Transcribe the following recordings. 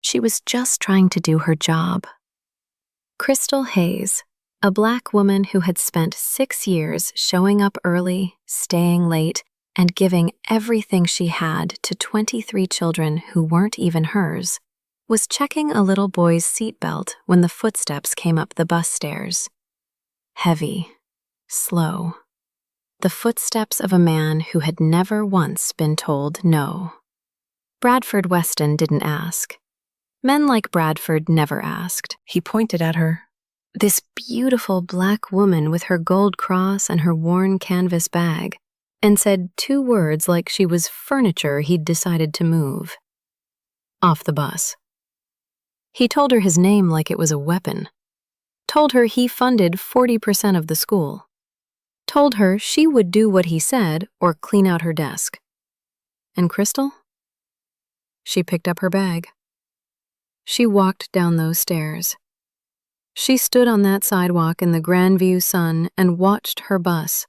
She was just trying to do her job. Crystal Hayes, a Black woman who had spent 6 years showing up early, staying late, and giving everything she had to 23 children who weren't even hers, was checking a little boy's seatbelt when the footsteps came up the bus stairs. Heavy, slow. The footsteps of a man who had never once been told no. Bradford Weston didn't ask. Men like Bradford never asked. He pointed at her. This beautiful Black woman with her gold cross and her worn canvas bag, and said 2 words like she was furniture he'd decided to move. Off the bus. He told her his name like it was a weapon. Told her he funded 40% of the school. Told her she would do what he said or clean out her desk. And Crystal? She picked up her bag. She walked down those stairs. She stood on that sidewalk in the Grandview sun and watched her bus,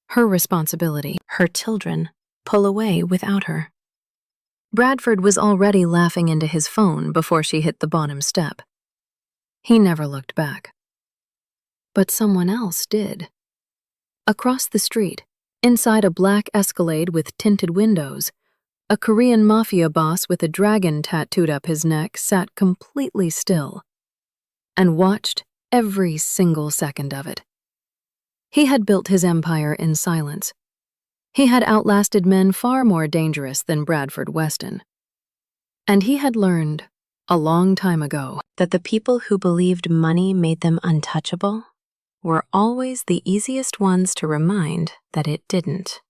her responsibility, her children, pull away without her. Bradford was already laughing into his phone before she hit the bottom step. He never looked back. But someone else did. Across the street, inside a black Escalade with tinted windows, a Korean Mafia boss with a dragon tattooed up his neck sat completely still and watched every single second of it. He had built his empire in silence. He had outlasted men far more dangerous than Bradford Weston. And he had learned, a long time ago, that the people who believed money made them untouchable were always the easiest ones to remind that it didn't.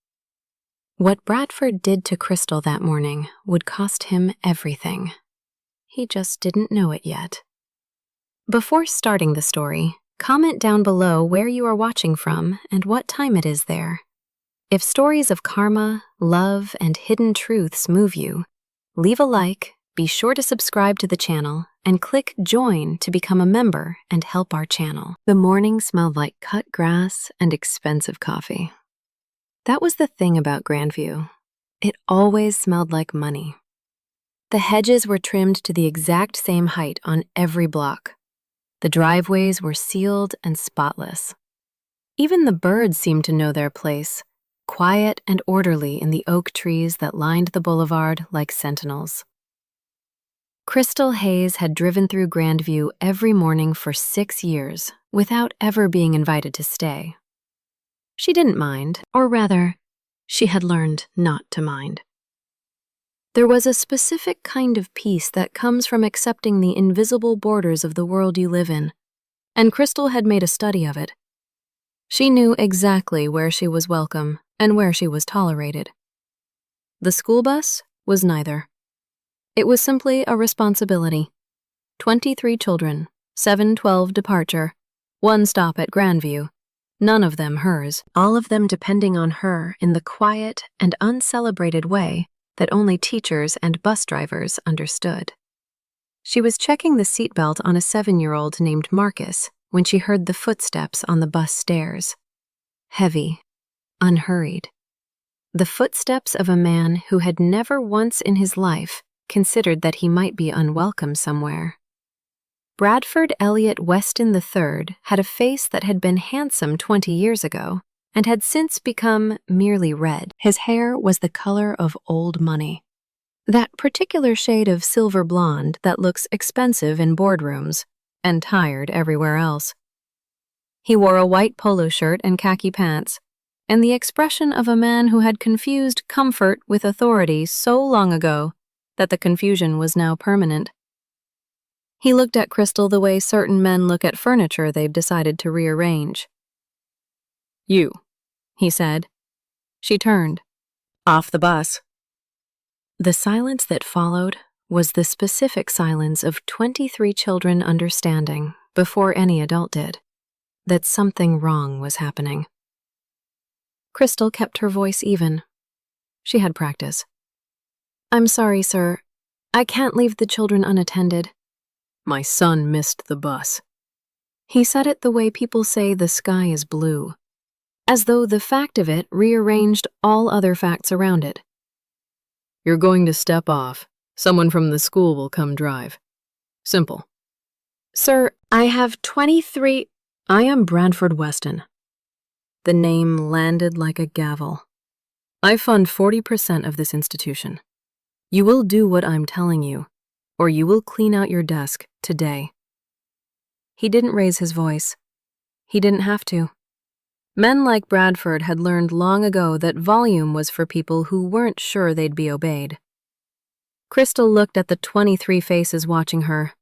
What Bradford did to Crystal that morning would cost him everything. He just didn't know it yet. Before starting the story, comment down below where you are watching from and what time it is there. If stories of karma, love, and hidden truths move you, leave a like, be sure to subscribe to the channel, and click join to become a member and help our channel. The morning smelled like cut grass and expensive coffee. That was the thing about Grandview. It always smelled like money. The hedges were trimmed to the exact same height on every block. The driveways were sealed and spotless. Even the birds seemed to know their place, quiet and orderly in the oak trees that lined the boulevard like sentinels. Crystal Hayes had driven through Grandview every morning for 6 years without ever being invited to stay. She didn't mind, or rather, she had learned not to mind. There was a specific kind of peace that comes from accepting the invisible borders of the world you live in, and Crystal had made a study of it. She knew exactly where she was welcome and where she was tolerated. The school bus was neither. It was simply a responsibility. 23 children, 7:12 departure, 1 stop at Grandview, none of them hers, all of them depending on her in the quiet and uncelebrated way that only teachers and bus drivers understood. She was checking the seatbelt on a 7-year-old named Marcus when she heard the footsteps on the bus stairs. Heavy, unhurried. The footsteps of a man who had never once in his life considered that he might be unwelcome somewhere. Bradford Elliot Weston III had a face that had been handsome 20 years ago and had since become merely red. His hair was the color of old money, that particular shade of silver blonde that looks expensive in boardrooms and tired everywhere else. He wore a white polo shirt and khaki pants, and the expression of a man who had confused comfort with authority so long ago that the confusion was now permanent. He looked at Crystal the way certain men look at furniture they've decided to rearrange. "You," he said. She turned. "Off the bus." The silence that followed was the specific silence of 23 children understanding, before any adult did, that something wrong was happening. Crystal kept her voice even. She had practice. "I'm sorry, sir. I can't leave the children unattended." "My son missed the bus." He said it the way people say the sky is blue, as though the fact of it rearranged all other facts around it. "You're going to step off Someone from the school will come drive. Simple. Sir, I have 23. I am Bradford Weston. The name landed like a gavel. I fund 40% of this institution. You will do what I'm telling you, or you will clean out your desk today. He didn't raise his voice. He didn't have to. Men like Bradford had learned long ago that volume was for people who weren't sure they'd be obeyed. Crystal looked at the 23 faces watching her.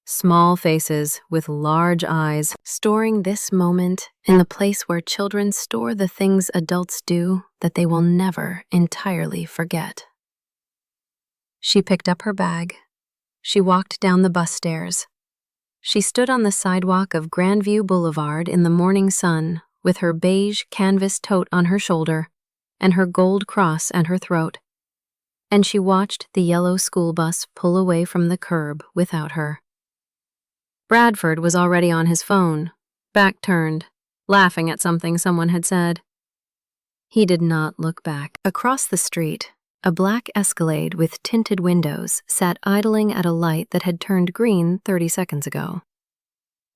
Small faces with large eyes, storing this moment in the place where children store the things adults do that they will never entirely forget. She picked up her bag. She walked down the bus stairs. She stood on the sidewalk of Grandview Boulevard in the morning sun with her beige canvas tote on her shoulder and her gold cross at her throat. And she watched the yellow school bus pull away from the curb without her. Bradford was already on his phone, back turned, laughing at something someone had said. He did not look back. Across the street, a black Escalade with tinted windows sat idling at a light that had turned green 30 seconds ago.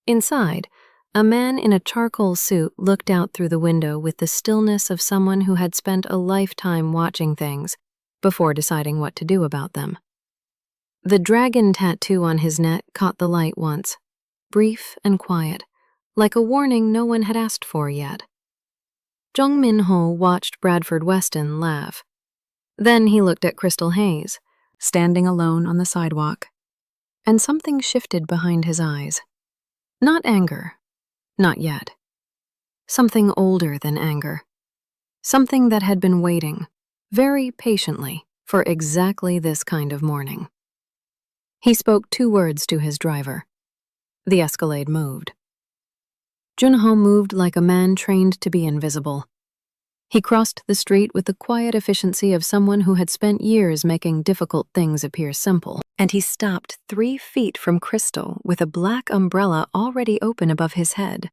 Inside, a man in a charcoal suit looked out through the window with the stillness of someone who had spent a lifetime watching things before deciding what to do about them. The dragon tattoo on his neck caught the light once, brief and quiet, like a warning no one had asked for yet. Jung Min-ho watched Bradford Weston laugh. Then he looked at Crystal Hayes, standing alone on the sidewalk, and something shifted behind his eyes. Not anger, not yet. Something older than anger. Something that had been waiting, very patiently, for exactly this kind of morning. He spoke 2 words to his driver. The Escalade moved. Junho moved like a man trained to be invisible. He crossed the street with the quiet efficiency of someone who had spent years making difficult things appear simple, and he stopped 3 feet from Crystal with a black umbrella already open above his head,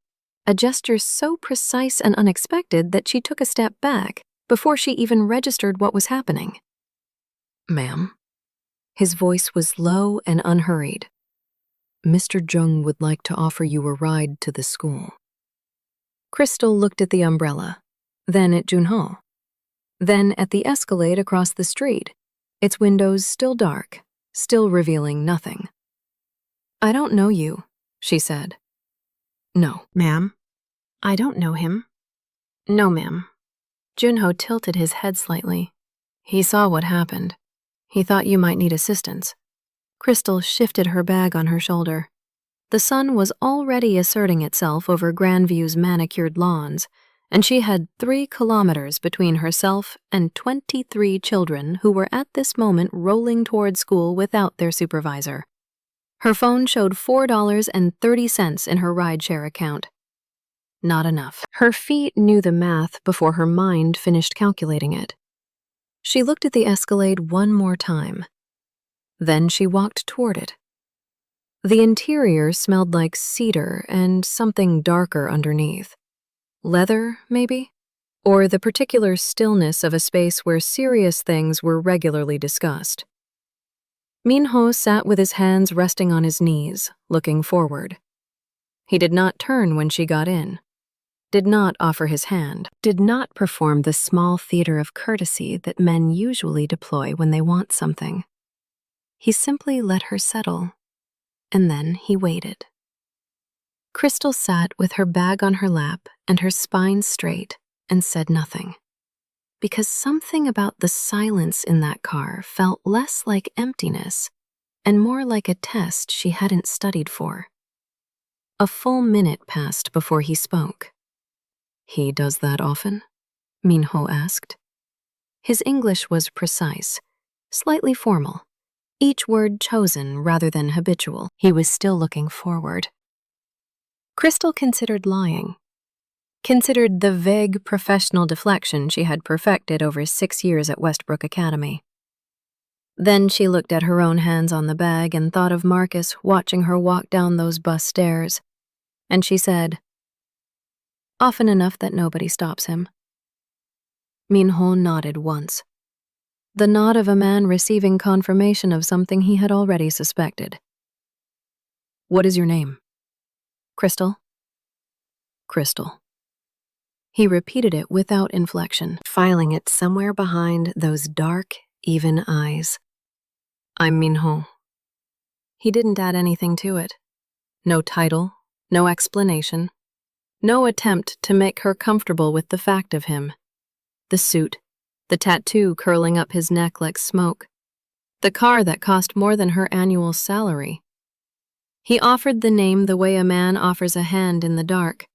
a gesture so precise and unexpected that she took a step back before she even registered what was happening. Ma'am? His voice was low and unhurried. Mr. Jung would like to offer you a ride to the school. Crystal looked at the umbrella, then at Junho, then at the Escalade across the street, its windows still dark, still revealing nothing. I don't know you, she said. No, ma'am. I don't know him. No, ma'am. Junho tilted his head slightly. He saw what happened. He thought you might need assistance. Crystal shifted her bag on her shoulder. The sun was already asserting itself over Grandview's manicured lawns, and she had 3 kilometers between herself and 23 children who were at this moment rolling toward school without their supervisor. Her phone showed $4.30 in her rideshare account. Not enough. Her feet knew the math before her mind finished calculating it. She looked at the Escalade one more time. Then she walked toward it. The interior smelled like cedar and something darker underneath. Leather, maybe? Or the particular stillness of a space where serious things were regularly discussed. Min-ho sat with his hands resting on his knees, looking forward. He did not turn when she got in, did not offer his hand, did not perform the small theater of courtesy that men usually deploy when they want something. He simply let her settle, and then he waited. Crystal sat with her bag on her lap and her spine straight and said nothing, because something about the silence in that car felt less like emptiness and more like a test she hadn't studied for. A full minute passed before he spoke. He does that often? Min-ho asked. His English was precise, slightly formal, each word chosen rather than habitual. He was still looking forward. Crystal considered lying, considered the vague professional deflection she had perfected over 6 years at Westbrook Academy. Then she looked at her own hands on the bag and thought of Marcus watching her walk down those bus stairs, and she said, often enough that nobody stops him. Min-ho nodded once. the nod of a man receiving confirmation of something he had already suspected. "What is your name?" "Crystal." "Crystal." He repeated it without inflection, filing it somewhere behind those dark, even eyes. "I'm Minho." He didn't add anything to it. No title, no explanation, no attempt to make her comfortable with the fact of him. The suit, the tattoo curling up his neck like smoke, the car that cost more than her annual salary. He offered the name the way a man offers a hand in the dark,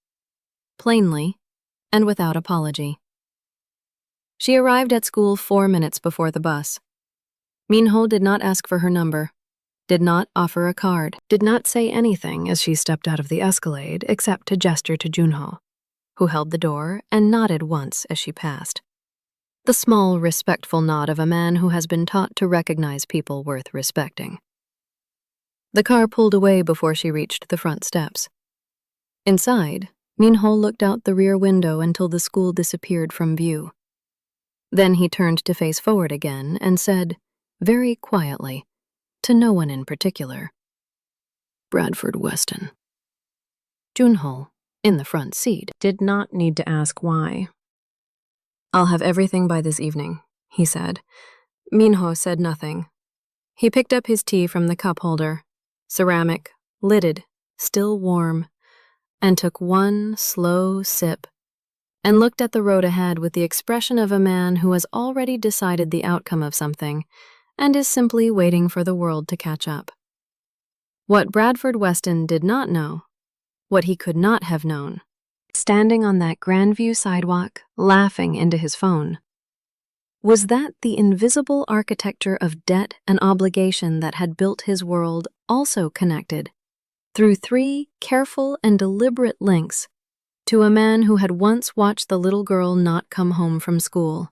plainly and without apology. She arrived at school 4 minutes before the bus. Minho did not ask for her number, did not offer a card, did not say anything as she stepped out of the Escalade except to gesture to Junho, who held the door and nodded once as she passed. The small, respectful nod of a man who has been taught to recognize people worth respecting. The car pulled away before she reached the front steps. Inside, Minho looked out the rear window until the school disappeared from view. Then he turned to face forward again and said, very quietly, to no one in particular, "Bradford Weston." Junho, in the front seat, did not need to ask why. "I'll have everything by this evening," he said. Minho said nothing. He picked up his tea from the cup holder, ceramic, lidded, still warm, and took one slow sip, and looked at the road ahead with the expression of a man who has already decided the outcome of something and is simply waiting for the world to catch up. What Bradford Weston did not know, what he could not have known, standing on that Grandview sidewalk, laughing into his phone, was that the invisible architecture of debt and obligation that had built his world also connected, through 3 careful and deliberate links, to a man who had once watched the little girl not come home from school,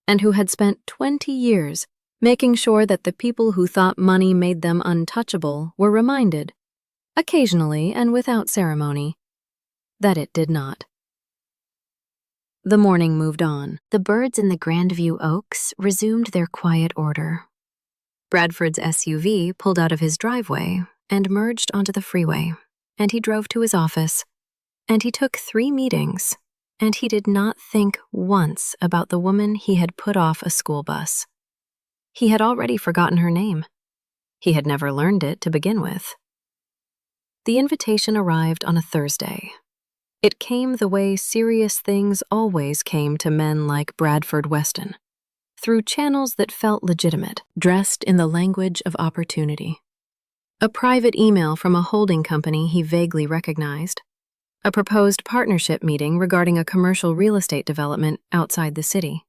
and who had spent 20 years making sure that the people who thought money made them untouchable were reminded, occasionally and without ceremony, that it did not. The morning moved on. The birds in the Grandview Oaks resumed their quiet order. Bradford's SUV pulled out of his driveway and merged onto the freeway, and he drove to his office, and he took 3 meetings, and he did not think once about the woman he had put off a school bus. He had already forgotten her name. He had never learned it to begin with. The invitation arrived on a Thursday. It came the way serious things always came to men like Bradford Weston, through channels that felt legitimate, dressed in the language of opportunity. A private email from a holding company he vaguely recognized, a proposed partnership meeting regarding a commercial real estate development outside the city.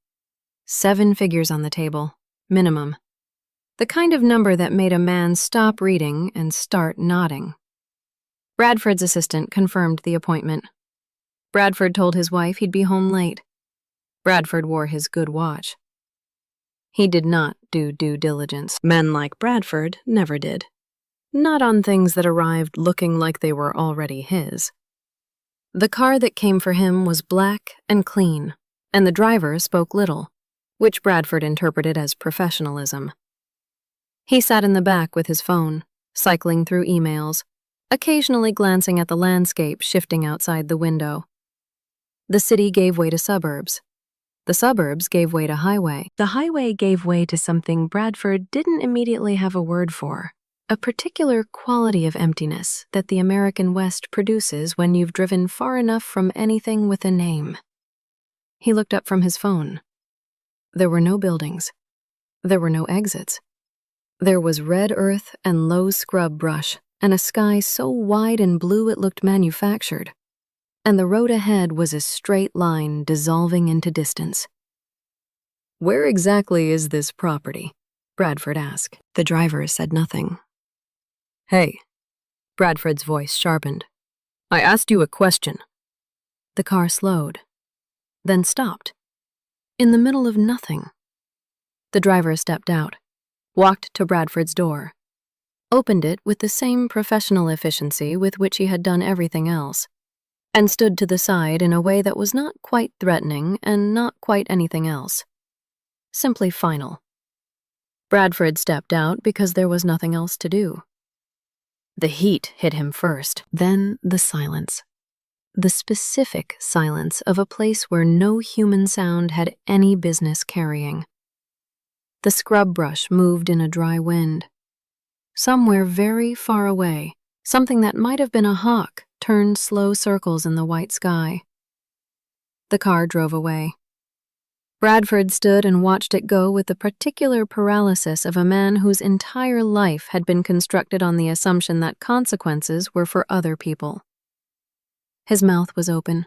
7 figures on the table, minimum. The kind of number that made a man stop reading and start nodding. Bradford's assistant confirmed the appointment. Bradford told his wife he'd be home late. Bradford wore his good watch. He did not do due diligence. Men like Bradford never did. Not on things that arrived looking like they were already his. The car that came for him was black and clean, and the driver spoke little, which Bradford interpreted as professionalism. He sat in the back with his phone, cycling through emails, occasionally glancing at the landscape shifting outside the window. The city gave way to suburbs. The suburbs gave way to highway. The highway gave way to something Bradford didn't immediately have a word for, a particular quality of emptiness that the American West produces when you've driven far enough from anything with a name. He looked up from his phone. There were no buildings. There were no exits. There was red earth and low scrub brush, and a sky so wide and blue it looked manufactured. And the road ahead was a straight line dissolving into distance. "Where exactly is this property?" Bradford asked. The driver said nothing. "Hey," Bradford's voice sharpened. "I asked you a question." The car slowed, then stopped, in the middle of nothing. The driver stepped out, walked to Bradford's door, opened it with the same professional efficiency with which he had done everything else, and stood to the side in a way that was not quite threatening and not quite anything else. simply final. Bradford stepped out because there was nothing else to do. The heat hit him first, then the silence. The specific silence of a place where no human sound had any business carrying. The scrub brush moved in a dry wind. Somewhere very far away, something that might have been a hawk turned slow circles in the white sky. The car drove away. Bradford stood and watched it go with the particular paralysis of a man whose entire life had been constructed on the assumption that consequences were for other people. His mouth was open.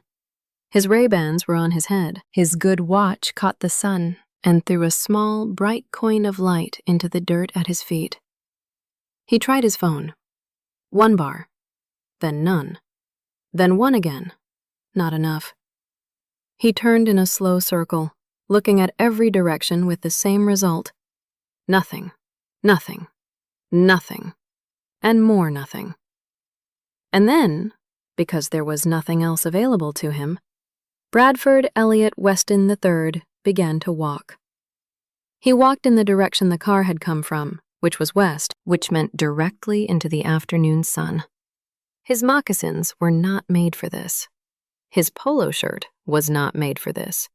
His Ray-Bans were on his head. His good watch caught the sun and threw a small, bright coin of light into the dirt at his feet. He tried his phone. 1 bar, then none, then 1 again. Not enough. He turned in a slow circle, looking at every direction with the same result. Nothing, nothing, nothing, and more nothing. And then, because there was nothing else available to him, Bradford Elliot Weston III began to walk. He walked in the direction the car had come from, which was west, which meant directly into the afternoon sun. His moccasins were not made for this. His polo shirt was not made for this.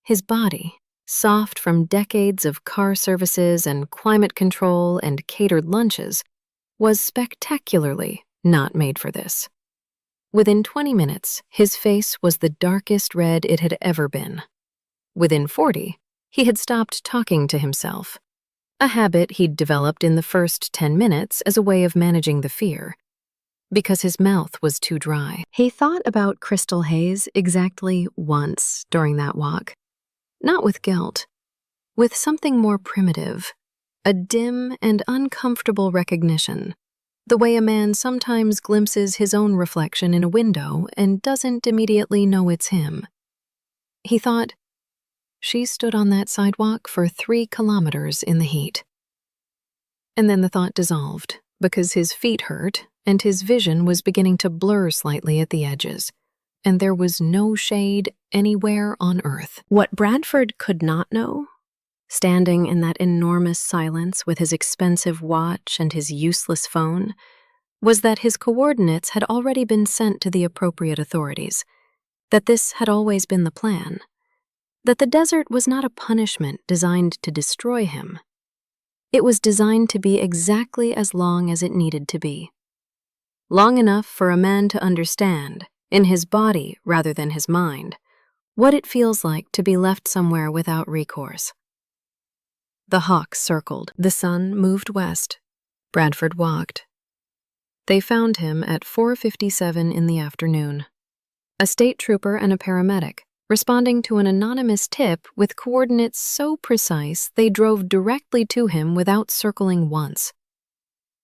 His body, soft from decades of car services and climate control and catered lunches, was spectacularly not made for this. Within 20 minutes, his face was the darkest red it had ever been. Within 40, he had stopped talking to himself, a habit he'd developed in the first 10 minutes as a way of managing the fear, because his mouth was too dry. He thought about Crystal Hayes exactly once during that walk, not with guilt, with something more primitive, a dim and uncomfortable recognition, the way a man sometimes glimpses his own reflection in a window and doesn't immediately know it's him. He thought, she stood on that sidewalk for 3 kilometers in the heat. And then the thought dissolved because his feet hurt and his vision was beginning to blur slightly at the edges, and there was no shade anywhere on earth. What Bradford could not know, standing in that enormous silence with his expensive watch and his useless phone, was that his coordinates had already been sent to the appropriate authorities, that this had always been the plan, that the desert was not a punishment designed to destroy him. It was designed to be exactly as long as it needed to be. Long enough for a man to understand, in his body rather than his mind, what it feels like to be left somewhere without recourse. The hawk circled. The sun moved west. Bradford walked. They found him at 4:57 in the afternoon. A state trooper and a paramedic, responding to an anonymous tip with coordinates so precise they drove directly to him without circling once.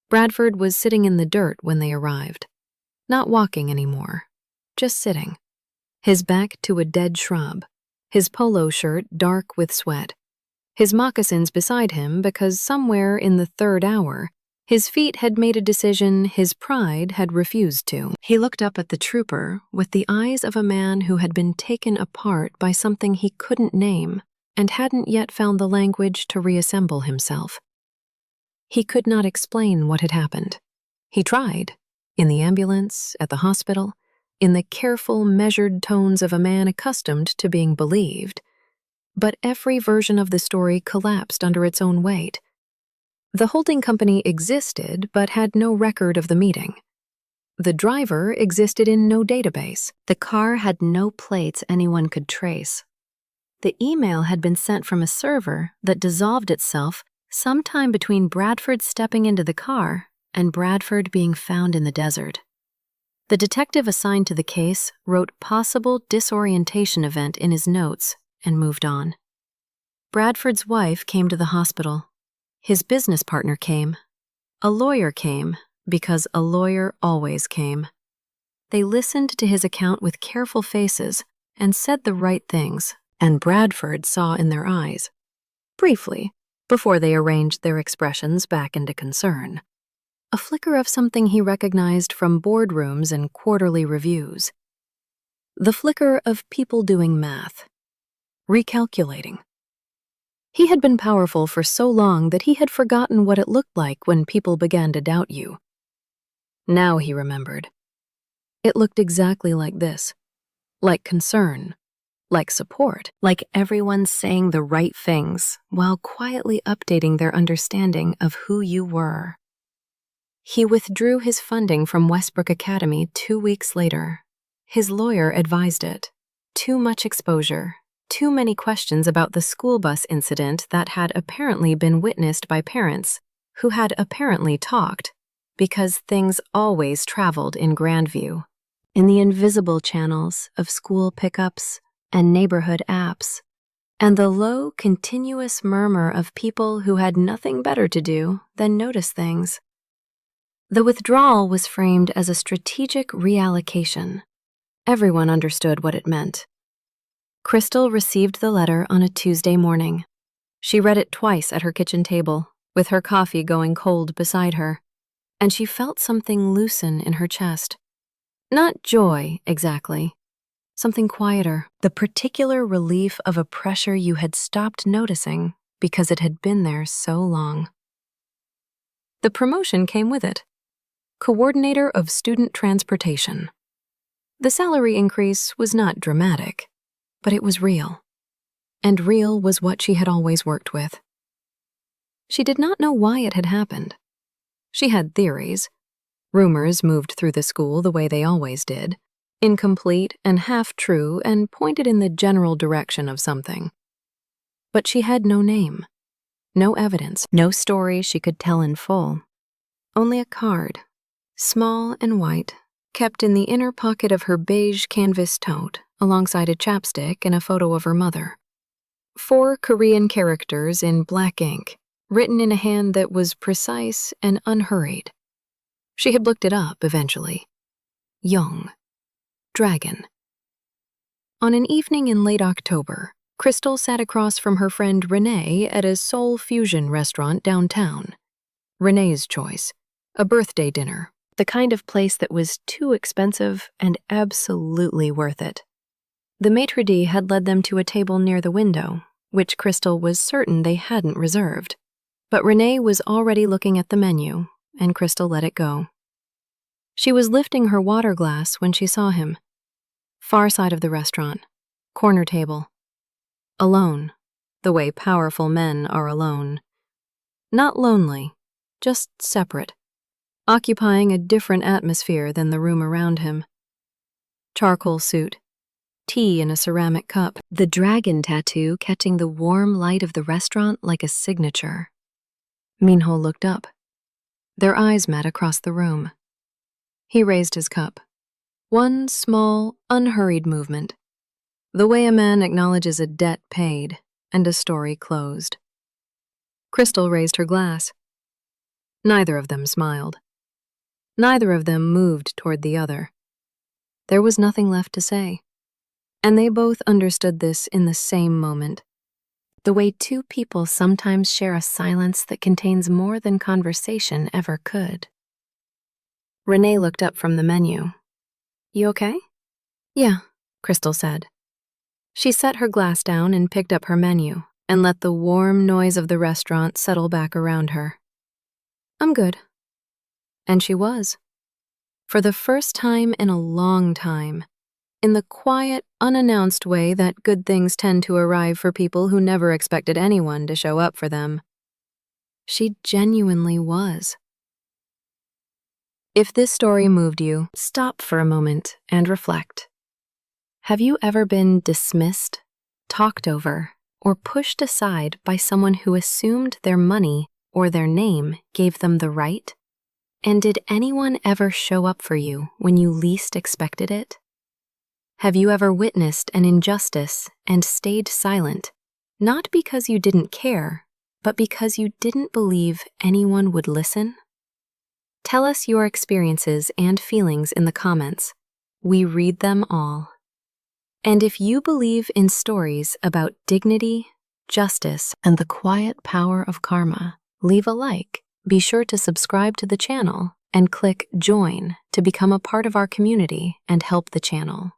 Bradford was sitting in the dirt when they arrived, not walking anymore, just sitting, his back to a dead shrub, his polo shirt dark with sweat, his moccasins beside him because somewhere in the 3rd hour, his feet had made a decision his pride had refused to. He looked up at the trooper with the eyes of a man who had been taken apart by something he couldn't name and hadn't yet found the language to reassemble himself. He could not explain what had happened. He tried, in the ambulance, at the hospital, in the careful, measured tones of a man accustomed to being believed, but every version of the story collapsed under its own weight. The holding company existed but had no record of the meeting. The driver existed in no database. The car had no plates anyone could trace. The email had been sent from a server that dissolved itself sometime between Bradford stepping into the car and Bradford being found in the desert. The detective assigned to the case wrote possible disorientation event in his notes and moved on. Bradford's wife came to the hospital. His business partner came. A lawyer came, because a lawyer always came. They listened to his account with careful faces and said the right things, and Bradford saw in their eyes, briefly, before they arranged their expressions back into concern, a flicker of something he recognized from boardrooms and quarterly reviews. The flicker of people doing math, recalculating. He had been powerful for so long that he had forgotten what it looked like when people began to doubt you. Now he remembered. It looked exactly like this. Like concern, like support, like everyone saying the right things while quietly updating their understanding of who you were. He withdrew his funding from Westbrook Academy 2 weeks later. His lawyer advised it. Too much exposure, too many questions about the school bus incident that had apparently been witnessed by parents who had apparently talked, because things always traveled in Grandview, in the invisible channels of school pickups and neighborhood apps, and the low, continuous murmur of people who had nothing better to do than notice things. The withdrawal was framed as a strategic reallocation. Everyone understood what it meant. Crystal received the letter on a Tuesday morning. She read it twice at her kitchen table, with her coffee going cold beside her, and she felt something loosen in her chest. Not joy, exactly. Something quieter, the particular relief of a pressure you had stopped noticing because it had been there so long. The promotion came with it. Coordinator of Student Transportation. The salary increase was not dramatic, but it was real. And real was what she had always worked with. She did not know why it had happened. She had theories. Rumors moved through the school the way they always did, incomplete and half-true and pointed in the general direction of something. But she had no name, no evidence, no story she could tell in full. Only a card, small and white, kept in the inner pocket of her beige canvas tote, alongside a chapstick and a photo of her mother. 4 Korean characters in black ink, written in a hand that was precise and unhurried. She had looked it up eventually. Young. Dragon. On an evening in late October, Crystal sat across from her friend Renee at a soul fusion restaurant downtown. Renee's choice, a birthday dinner, the kind of place that was too expensive and absolutely worth it. The maitre d' had led them to a table near the window, which Crystal was certain they hadn't reserved. But Renee was already looking at the menu, and Crystal let it go. She was lifting her water glass when she saw him. Far side of the restaurant, corner table. Alone, the way powerful men are alone. Not lonely, just separate, occupying a different atmosphere than the room around him. Charcoal suit, tea in a ceramic cup, the dragon tattoo catching the warm light of the restaurant like a signature. Minho looked up. Their eyes met across the room. He raised his cup. One small, unhurried movement. The way a man acknowledges a debt paid and a story closed. Crystal raised her glass. Neither of them smiled. Neither of them moved toward the other. There was nothing left to say. And they both understood this in the same moment. The way 2 people sometimes share a silence that contains more than conversation ever could. Renee looked up from the menu. "You okay?" "Yeah," Crystal said. She set her glass down and picked up her menu and let the warm noise of the restaurant settle back around her. "I'm good." And she was. For the first time in a long time, in the quiet, unannounced way that good things tend to arrive for people who never expected anyone to show up for them. She genuinely was. If this story moved you, stop for a moment and reflect. Have you ever been dismissed, talked over, or pushed aside by someone who assumed their money or their name gave them the right? And did anyone ever show up for you when you least expected it? Have you ever witnessed an injustice and stayed silent, not because you didn't care, but because you didn't believe anyone would listen? Tell us your experiences and feelings in the comments. We read them all. And if you believe in stories about dignity, justice, and the quiet power of karma, leave a like, be sure to subscribe to the channel, and click Join to become a part of our community and help the channel.